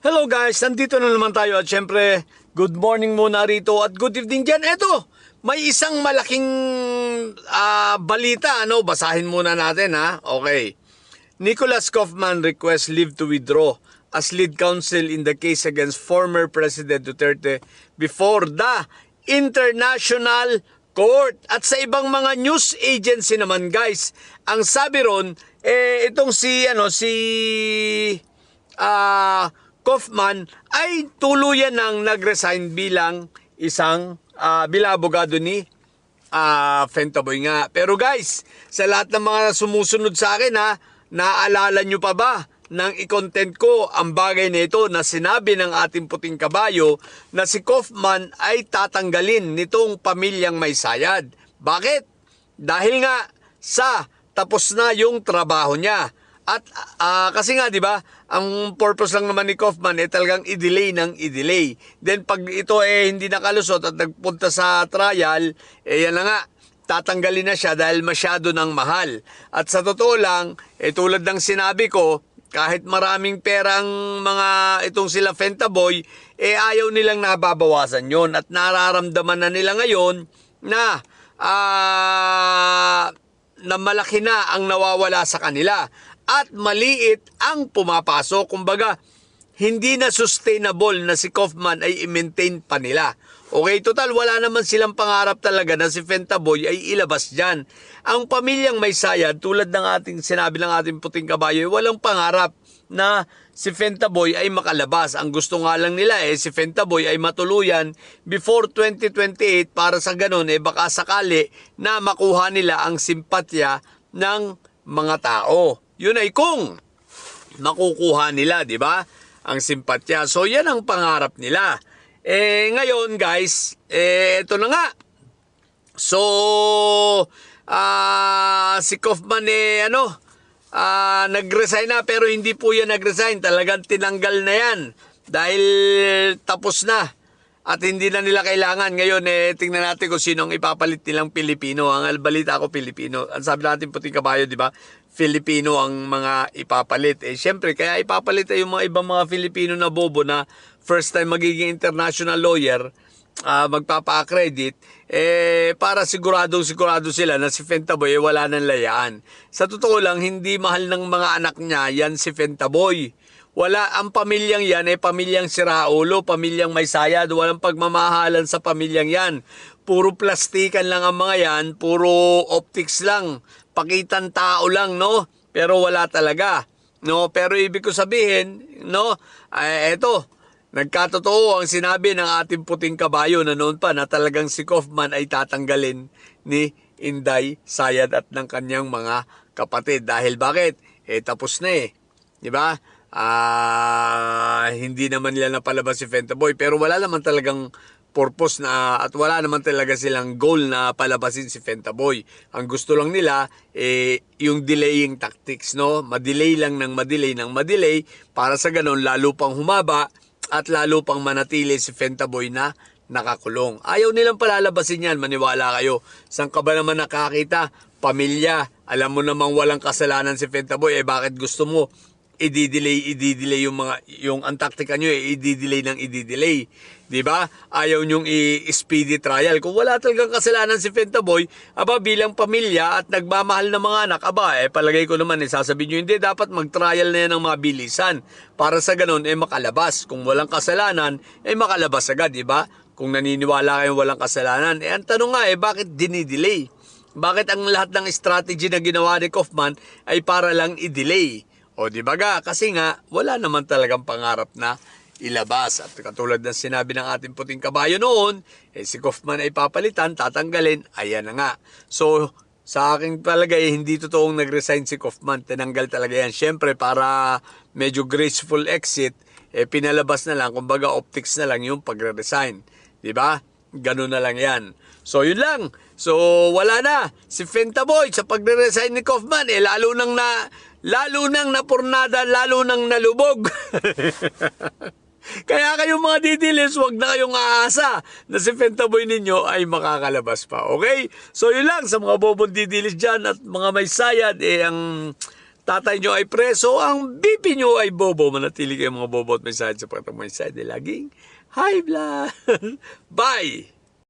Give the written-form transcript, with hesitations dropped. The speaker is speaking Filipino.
Hello guys, nandito na naman tayo at syempre, good morning muna rito at good evening dyan. Eto, may isang malaking balita, basahin muna natin ha. Okay. Nicholas Kaufman requests leave to withdraw as lead counsel in the case against former President Duterte before the International Court. At sa ibang mga news agency naman guys, ang sabi ron, itong si Kaufman ay tuluyan ng nag-resign bilang isang abogado ni Fentaboy nga. Pero guys, sa lahat ng mga sumusunod sa akin naaalala nyo pa ba nang i-content ko ang bagay na ito na sinabi ng ating puting kabayo na si Kaufman ay tatanggalin nitong pamilyang may sayad. Bakit? Dahil nga sa tapos na yung trabaho niya. At kasi nga 'di ba, ang purpose lang naman ni Kaufman talagang i-delay ng i-delay. Then pag ito hindi nakalusot at nagpunta sa trial, yan na nga, tatanggalin na siya dahil masyado nang mahal. At sa totoo lang, tulad ng sinabi ko, kahit maraming perang mga itong sila Fentaboy, ayaw nilang nababawasan yon at nararamdaman na nila ngayon na malaki na ang nawawala sa kanila. At maliit ang pumapasok. Kumbaga, hindi na sustainable na si Kaufman ay i-maintain pa nila. Okay, total, wala naman silang pangarap talaga na si Fentaboy ay ilabas dyan. Ang pamilyang may sayad, tulad ng ating sinabi ng ating puting kabayo, walang pangarap na si Fentaboy ay makalabas. Ang gusto nga lang nila si Fentaboy ay matuluyan before 2028 para sa ganun baka sakali na makuha nila ang simpatya ng mga tao. Yun ay kung makukuha nila, di ba? Ang simpatya. So, yan ang pangarap nila. Ngayon, guys, ito na nga. So, si Kaufman, nag-resign na, pero hindi po yan nag-resign. Talagang tinanggal na yan. Dahil tapos na. At hindi na nila kailangan. Ngayon, tingnan natin kung sino ang ipapalit nilang Pilipino. Ang balita ko, Pilipino. Ang sabi natin puting kabayo, di ba? Filipino ang mga ipapalit. Siyempre, kaya ipapalit yung mga ibang mga Filipino na bobo na first time magiging international lawyer, magpapa-accredit, para sigurado sila na si Fentaboy wala nang layaan. Sa totoo lang, hindi mahal ng mga anak niya yan si Fentaboy. Wala, ang pamilyang yan pamilyang siraulo, pamilyang may sayad, walang pagmamahalan sa pamilyang yan. Puro plastikan lang ang mga yan, puro optics lang, pakitan tao lang, no? Pero wala talaga, no? Pero ibig ko sabihin, no? Eto, nagkatotoo ang sinabi ng ating puting kabayo na noon pa na talagang si Kaufman ay tatanggalin ni Inday Sayad at ng kanyang mga kapatid. Dahil bakit? Tapos na di ba? Hindi naman nila napalabas si Fentaboy, pero wala naman talagang purpose na at wala naman talaga silang goal na palabasin si Fentaboy. Ang gusto lang nila yung delaying tactics, no? Madelay lang ng madelay para sa ganun lalo pang humaba at lalo pang manatili si Fentaboy na nakakulong. Ayaw nilang palalabasin yan, maniwala kayo. Saan ka ba naman nakakita? Pamilya, alam mo namang walang kasalanan si Fentaboy, bakit gusto mo i-delay yung ang taktika nyo i-delay, di ba? Ayaw nyong i-speedy trial. Kung wala talagang kasalanan si Fentaboy, bilang pamilya at nagmamahal ng mga anak, palagay ko naman sasabihin nyo, hindi, dapat mag-trial na yan ng mabilisan para sa ganun makalabas. Kung walang kasalanan, makalabas agad, di ba? Kung naniniwala kayong walang kasalanan, ang tanong nga bakit dinidelay? Bakit ang lahat ng strategy na ginawa ni Kaufman ay para lang i-delay? O di ba kasi nga wala naman talagang pangarap na ilabas. At katulad ng sinabi ng ating puting kabayo noon, si Kaufman ay papalitan, tatanggalin, ayan na nga. So sa aking palagay, hindi totoong nag-resign si Kaufman, tinanggal talaga yan. Siyempre para medyo graceful exit, pinalabas na lang, kumbaga optics na lang yung pagre-resign. Di ba? Ganun na lang yan. So yun lang. So wala na si Fentaboy sa pagre-resign ni Kaufman, lalo nang napurnada, lalo nang nalubog. Kaya kayong mga didilis, wag na kayong aasa na si Fentaboy ninyo ay makakalabas pa. Okay? So yun lang sa mga bobong didilis dyan at mga may sayad, ang tatay nyo ay preso, ang BP nyo ay bobo. Manatili kayo mga bobo at mensahe sa pagkatang mensahe. Laging high blood. Bye!